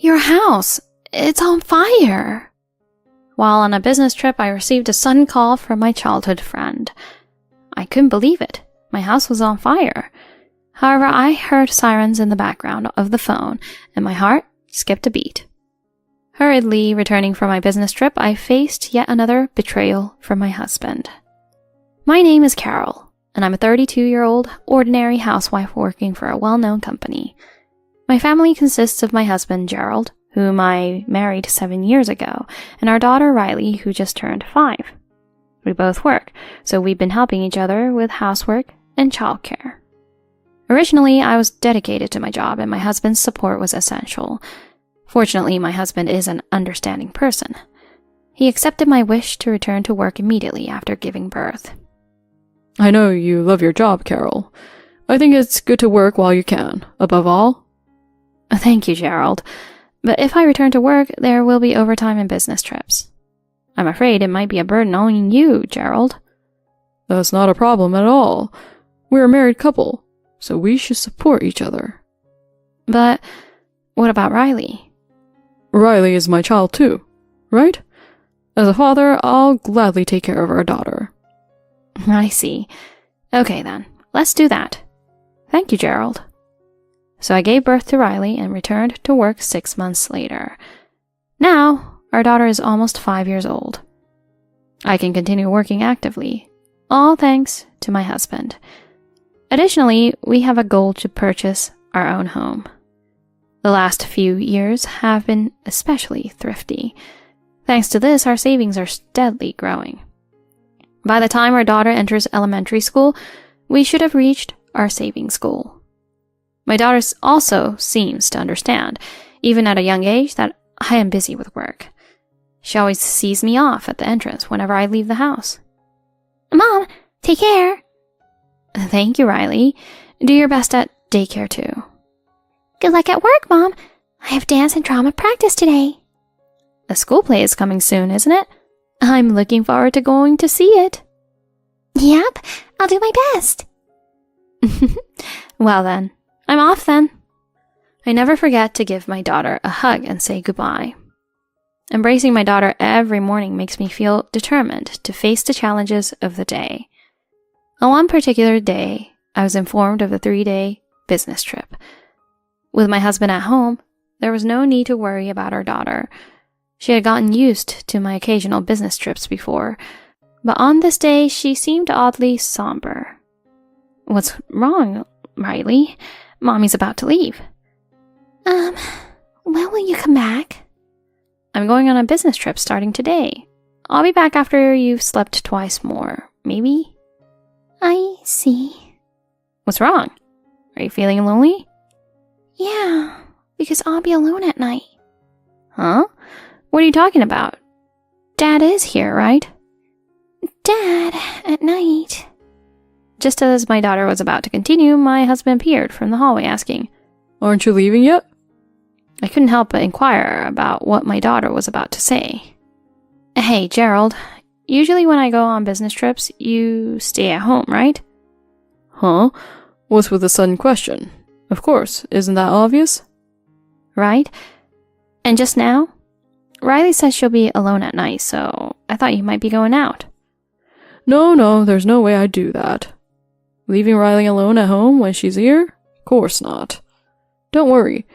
Your house, it's on fire. While on a business trip, I received a sudden call from my childhood friend. I couldn't believe it. My house was on fire. However, I heard sirens in the background of the phone, and my heart skipped a beat. Hurriedly returning from my business trip, I faced yet another betrayal from my husband. My name is Carol, and I'm a 32-year-old ordinary housewife working for a well-known company. My family consists of my husband, Gerald, whom I married 7 years ago, and our daughter, Riley, who just turned 5. We both work, so we've been helping each other with housework and childcare. Originally, I was dedicated to my job, and my husband's support was essential. Fortunately, my husband is an understanding person. He accepted my wish to return to work immediately after giving birth. I know you love your job, Carol. I think it's good to work while you can, above all. Thank you, Gerald. But if I return to work, there will be overtime and business trips. I'm afraid it might be a burden on you, Gerald. That's not a problem at all. We're a married couple, so we should support each other. But what about Riley? Riley is my child too, right? As a father, I'll gladly take care of our daughter. I see. Okay then, let's do that. Thank you, Gerald. So I gave birth to Riley and returned to work 6 months later. Now, our daughter is almost 5 years old. I can continue working actively, all thanks to my husband. Additionally, we have a goal to purchase our own home. The last few years have been especially thrifty. Thanks to this, our savings are steadily growing. By the time our daughter enters elementary school, we should have reached our savings goal. My daughter also seems to understand, even at a young age, that I am busy with work. She always sees me off at the entrance whenever I leave the house. Mom, take care. Thank you, Riley. Do your best at daycare too. Good luck at work, Mom. I have dance and drama practice today. A school play is coming soon, isn't it? I'm looking forward to going to see it. Yep, I'll do my best. Well then, I'm off then. I never forget to give my daughter a hug and say goodbye. Embracing my daughter every morning makes me feel determined to face the challenges of the day. On one particular day, I was informed of a 3-day business trip. With my husband at home, there was no need to worry about our daughter. She had gotten used to my occasional business trips before, but on this day, she seemed oddly somber. What's wrong, Riley? Mommy's about to leave. When will you come back? I'm going on a business trip starting today. I'll be back after you've slept twice more, maybe? I see. What's wrong? Are you feeling lonely? Yeah, because I'll be alone at night. Huh? What are you talking about? Dad is here, right? Dad, at night. Just as my daughter was about to continue, my husband appeared from the hallway asking, Aren't you leaving yet? I couldn't help but inquire about what my daughter was about to say. Hey, Gerald, usually when I go on business trips, you stay at home, right? Huh? What's with the sudden question? Of course, isn't that obvious? Right? And just now, Riley says she'll be alone at night, so I thought you might be going out. No, there's no way I'd do that. Leaving Riley alone at home when she's here? Of course not. Don't worry,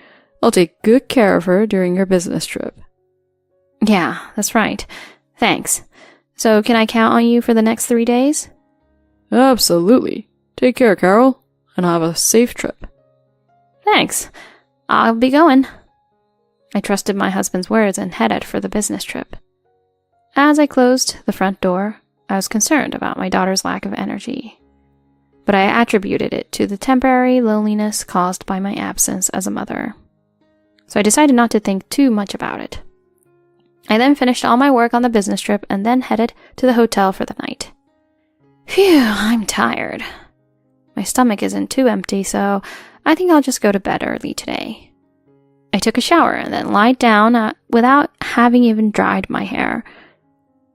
I'll take good care of her during your business trip. Yeah, that's right. Thanks. So can I count on you for the next 3 days? Absolutely. Take care, Carol, and have a safe trip. Thanks. I'll be going. I trusted my husband's words and headed for the business trip. As I closed the front door, I was concerned about my daughter's lack of energy, but I attributed it to the temporary loneliness caused by my absence as a mother. So I decided not to think too much about it. I then finished all my work on the business trip and then headed to the hotel for the night. Phew, I'm tired. My stomach isn't too empty, so I think I'll just go to bed early today. I took a shower and then lied down without having even dried my hair.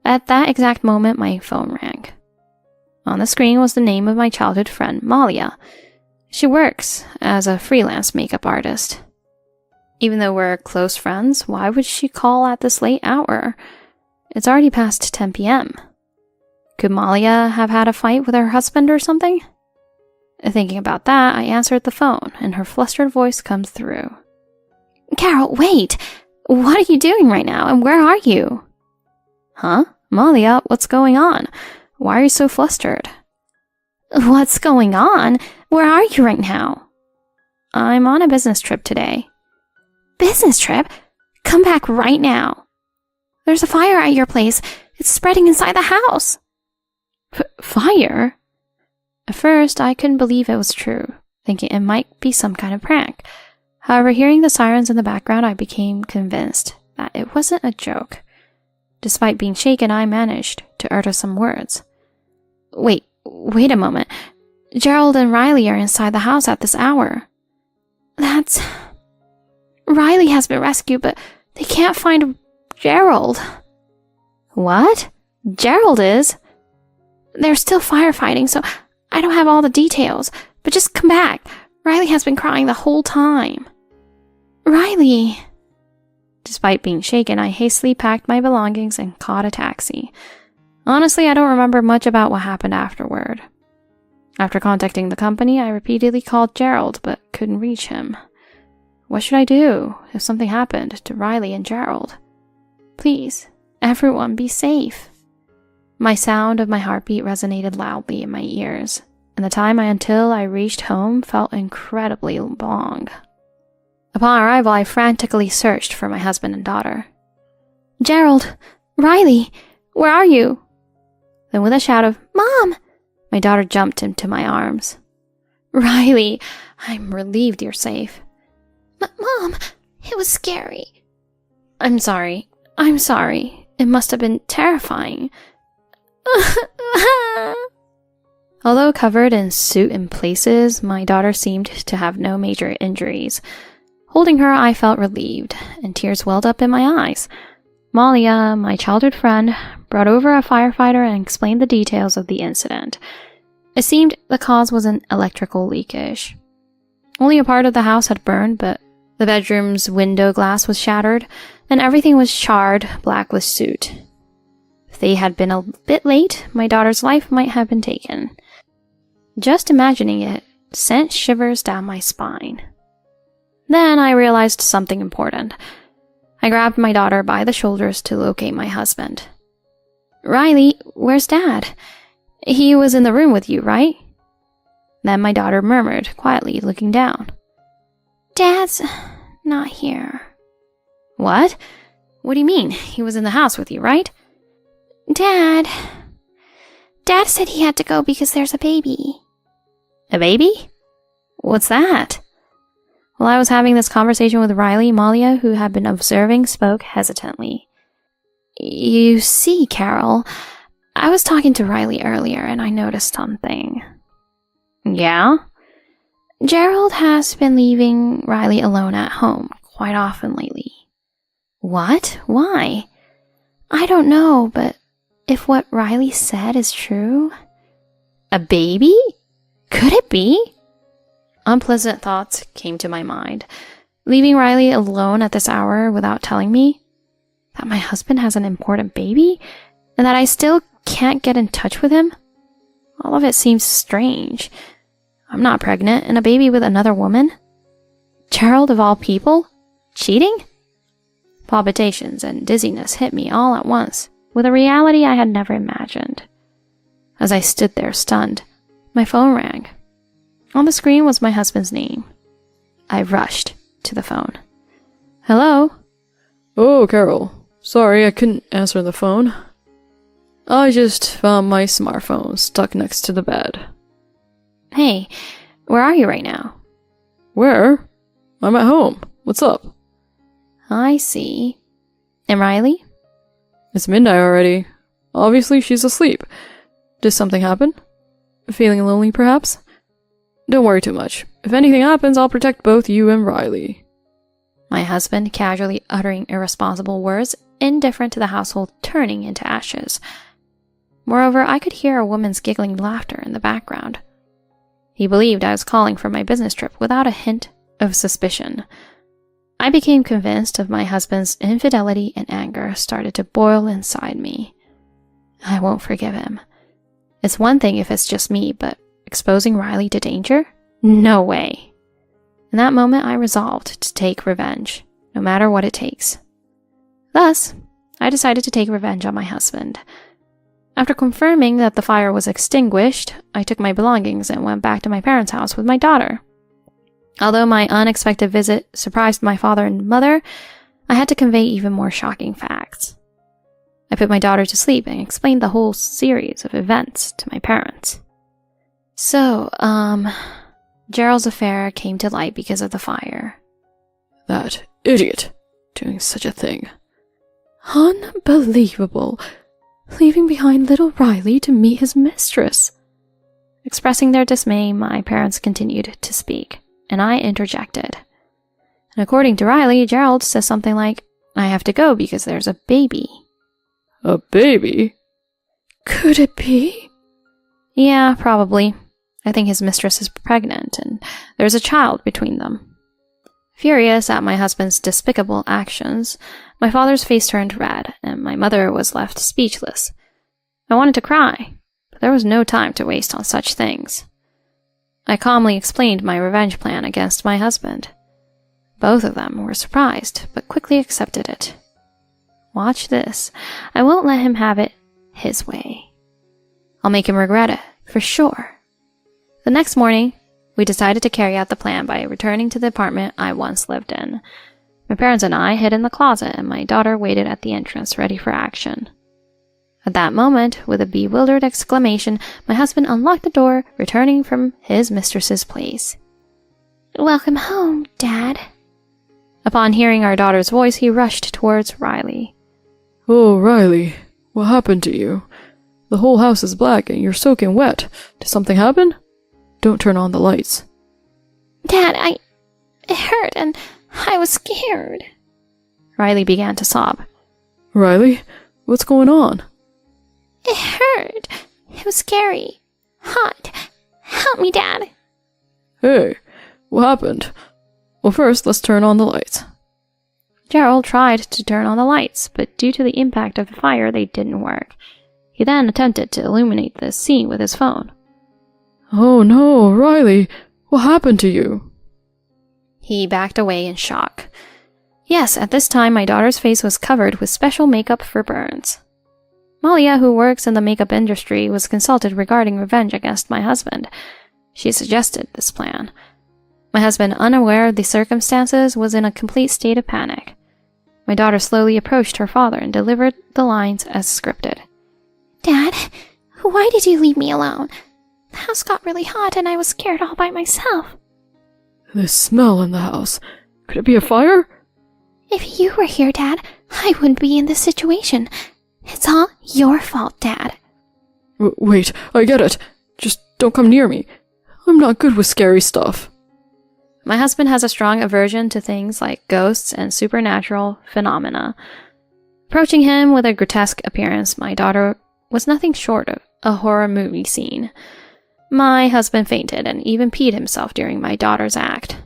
At that exact moment, my phone rang. On the screen was the name of my childhood friend, Malia. She works as a freelance makeup artist. Even though we're close friends, why would she call at this late hour? It's already past 10 p.m. Could Malia have had a fight with her husband or something? Thinking about that, I answered the phone, and her flustered voice comes through. Carol, wait! What are you doing right now, and where are you? Huh? Malia, what's going on? Why are you so flustered? What's going on? Where are you right now? I'm on a business trip today. Business trip? Come back right now. There's a fire at your place. It's spreading inside the house. Fire? At first, I couldn't believe it was true, thinking it might be some kind of prank. However, hearing the sirens in the background, I became convinced that it wasn't a joke. Despite being shaken, I managed to utter some words. Wait a moment. Gerald and Riley are inside the house at this hour. Riley has been rescued, but they can't find Gerald. What? Gerald is? They're still firefighting, so I don't have all the details, but just come back. Riley has been crying the whole time. Riley. Despite being shaken, I hastily packed my belongings and caught a taxi. Honestly, I don't remember much about what happened afterward. After contacting the company, I repeatedly called Gerald, but couldn't reach him. What should I do if something happened to Riley and Gerald? Please, everyone be safe. My sound of my heartbeat resonated loudly in my ears, and the time until I reached home felt incredibly long. Upon arrival, I frantically searched for my husband and daughter. Gerald! Riley! Where are you? Then with a shout of, Mom! My daughter jumped into my arms. Riley, I'm relieved you're safe. Mom, it was scary. I'm sorry. It must have been terrifying. Although covered in soot in places, my daughter seemed to have no major injuries. Holding her, I felt relieved, and tears welled up in my eyes. Malia, my childhood friend, brought over a firefighter and explained the details of the incident. It seemed the cause was an electrical leakage. Only a part of the house had burned, but the bedroom's window glass was shattered, and everything was charred black with soot. If they had been a bit late, my daughter's life might have been taken. Just imagining it sent shivers down my spine. Then I realized something important. I grabbed my daughter by the shoulders to locate my husband. Riley, where's Dad? He was in the room with you, right? Then my daughter murmured, quietly looking down. Dad's not here. What? What do you mean? He was in the house with you, right? Dad said he had to go because there's a baby. A baby? What's that? While I was having this conversation with Riley, Malia, who had been observing, spoke hesitantly. You see, Carol, I was talking to Riley earlier and I noticed something. Yeah? Gerald has been leaving Riley alone at home quite often lately. What? Why? I don't know, but if what Riley said is true... A baby? Could it be? Unpleasant thoughts came to my mind. Leaving Riley alone at this hour without telling me that my husband has an important baby and that I still can't get in touch with him? All of it seems strange. I'm not pregnant and a baby with another woman? Gerald of all people? Cheating? Palpitations and dizziness hit me all at once, with a reality I had never imagined. As I stood there stunned, my phone rang. On the screen was my husband's name. I rushed to the phone. Hello? Oh, Carol. Sorry, I couldn't answer the phone. I just found my smartphone stuck next to the bed. Hey, where are you right now? Where? I'm at home. What's up? I see. And Riley? It's midnight already. Obviously, she's asleep. Did something happen? Feeling lonely, perhaps? Don't worry too much. If anything happens, I'll protect both you and Riley. My husband casually uttering irresponsible words, indifferent to the household turning into ashes. Moreover, I could hear a woman's giggling laughter in the background. He believed I was calling for my business trip without a hint of suspicion. I became convinced of my husband's infidelity, and anger started to boil inside me. I won't forgive him. It's one thing if it's just me, but exposing Riley to danger? No way. In that moment, I resolved to take revenge, no matter what it takes. Thus, I decided to take revenge on my husband. After confirming that the fire was extinguished, I took my belongings and went back to my parents' house with my daughter. Although my unexpected visit surprised my father and mother, I had to convey even more shocking facts. I put my daughter to sleep and explained the whole series of events to my parents. So, Gerald's affair came to light because of the fire. That idiot doing such a thing. Unbelievable. Leaving behind little Riley to meet his mistress. Expressing their dismay, my parents continued to speak, and I interjected. And according to Riley, Gerald says something like, I have to go because there's a baby. A baby? Could it be? Yeah, probably. I think his mistress is pregnant, and there's a child between them. Furious at my husband's despicable actions, my father's face turned red, and my mother was left speechless. I wanted to cry, but there was no time to waste on such things. I calmly explained my revenge plan against my husband. Both of them were surprised, but quickly accepted it. Watch this. I won't let him have it his way. I'll make him regret it, for sure. The next morning, we decided to carry out the plan by returning to the apartment I once lived in. My parents and I hid in the closet, and my daughter waited at the entrance, ready for action. At that moment, with a bewildered exclamation, my husband unlocked the door, returning from his mistress's place. Welcome home, Dad. Upon hearing our daughter's voice, he rushed towards Riley. Oh, Riley, what happened to you? The whole house is black and you're soaking wet. Did something happen? Don't turn on the lights. Dad, it hurt and I was scared. Riley began to sob. Riley, what's going on? It hurt. It was scary. Hot. Help me, Dad. Hey, what happened? Well, first, let's turn on the lights. Gerald tried to turn on the lights, but due to the impact of the fire, they didn't work. He then attempted to illuminate the scene with his phone. Oh no, Riley, what happened to you? He backed away in shock. Yes, at this time, my daughter's face was covered with special makeup for burns. Malia, who works in the makeup industry, was consulted regarding revenge against my husband. She suggested this plan. My husband, unaware of the circumstances, was in a complete state of panic. My daughter slowly approached her father and delivered the lines as scripted. Dad, why did you leave me alone? The house got really hot and I was scared all by myself. The smell in the house. Could it be a fire? If you were here, Dad, I wouldn't be in this situation. It's all your fault, Dad. Wait, I get it. Just don't come near me. I'm not good with scary stuff. My husband has a strong aversion to things like ghosts and supernatural phenomena. Approaching him with a grotesque appearance, my daughter was nothing short of a horror movie scene. My husband fainted and even peed himself during my daughter's act.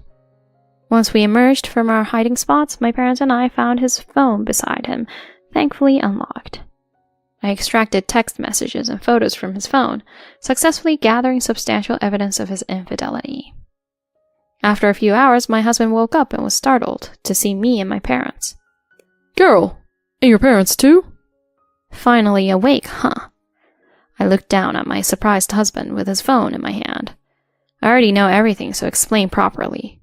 Once we emerged from our hiding spots, my parents and I found his phone beside him, thankfully unlocked. I extracted text messages and photos from his phone, successfully gathering substantial evidence of his infidelity. After a few hours, my husband woke up and was startled to see me and my parents. Carol, and your parents too? Finally awake, huh? I looked down at my surprised husband with his phone in my hand. I already know everything, so explain properly.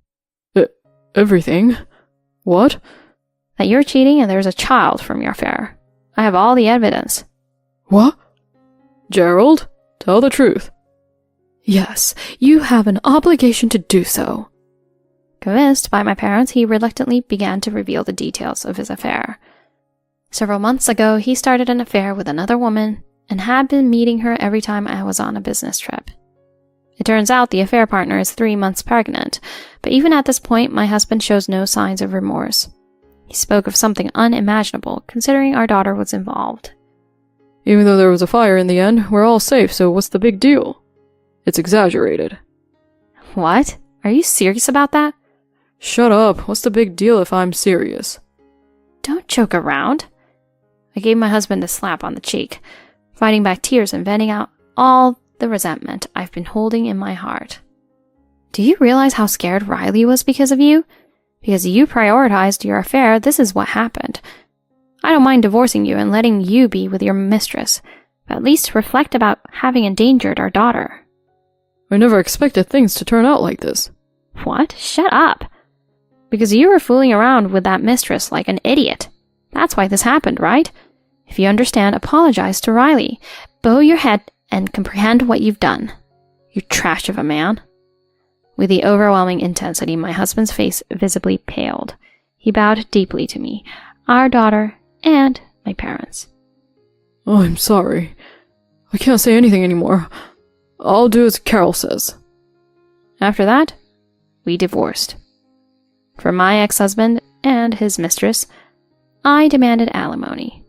Everything? What? That you're cheating and there's a child from your affair. I have all the evidence. What? Gerald, tell the truth. Yes, you have an obligation to do so. Convinced by my parents, he reluctantly began to reveal the details of his affair. Several months ago, he started an affair with another woman and had been meeting her every time I was on a business trip. It turns out the affair partner is 3 months pregnant, but even at this point, my husband shows no signs of remorse. He spoke of something unimaginable, considering our daughter was involved. Even though there was a fire in the end, we're all safe, so what's the big deal? It's exaggerated. What? Are you serious about that? Shut up. What's the big deal if I'm serious? Don't joke around. I gave my husband a slap on the cheek, fighting back tears and venting out all the resentment I've been holding in my heart. Do you realize how scared Riley was because of you? Because you prioritized your affair, this is what happened. I don't mind divorcing you and letting you be with your mistress, but at least reflect about having endangered our daughter. I never expected things to turn out like this. What? Shut up. Because you were fooling around with that mistress like an idiot. That's why this happened, right? If you understand, apologize to Riley. Bow your head and comprehend what you've done. You trash of a man. With the overwhelming intensity, my husband's face visibly paled. He bowed deeply to me, our daughter, and my parents. Oh, I'm sorry. I can't say anything anymore. I'll do as Carol says. After that, we divorced. For my ex-husband and his mistress, I demanded alimony.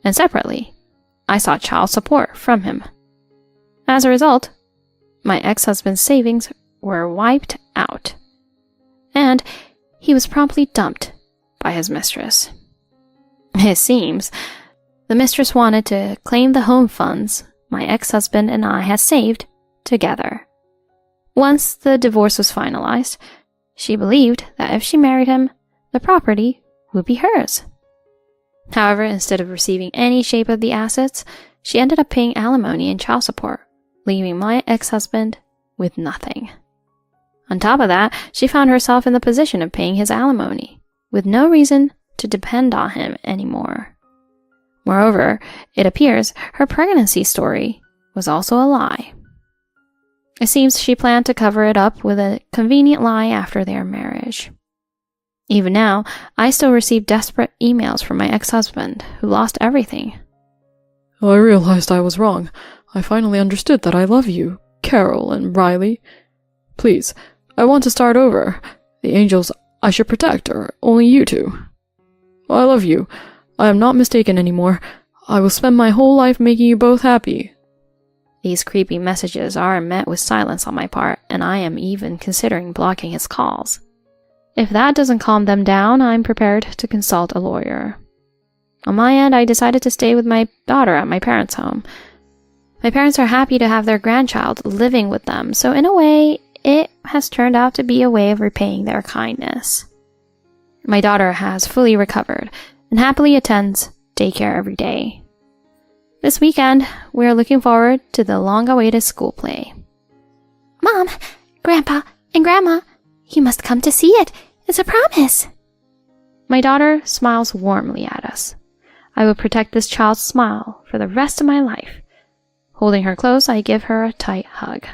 And separately, I sought child support from him. As a result, my ex-husband's savings were wiped out, and he was promptly dumped by his mistress. It seems the mistress wanted to claim the home funds my ex-husband and I had saved together. Once the divorce was finalized, she believed that if she married him, the property would be hers. However, instead of receiving any shape of the assets, she ended up paying alimony and child support, leaving my ex-husband with nothing. On top of that, she found herself in the position of paying his alimony, with no reason to depend on him anymore. Moreover, it appears her pregnancy story was also a lie. It seems she planned to cover it up with a convenient lie after their marriage. Even now, I still receive desperate emails from my ex-husband, who lost everything. I realized I was wrong. I finally understood that I love you, Carol and Riley. Please, I want to start over. The angels I should protect are only you two. I love you. I am not mistaken anymore. I will spend my whole life making you both happy. These creepy messages are met with silence on my part, and I am even considering blocking his calls. If that doesn't calm them down, I'm prepared to consult a lawyer. On my end, I decided to stay with my daughter at my parents' home. My parents are happy to have their grandchild living with them, so in a way, it has turned out to be a way of repaying their kindness. My daughter has fully recovered and happily attends daycare every day. This weekend, we're looking forward to the long-awaited school play. Mom, Grandpa, and Grandma, you must come to see it. It's a promise. My daughter smiles warmly at us. I will protect this child's smile for the rest of my life. Holding her close, I give her a tight hug.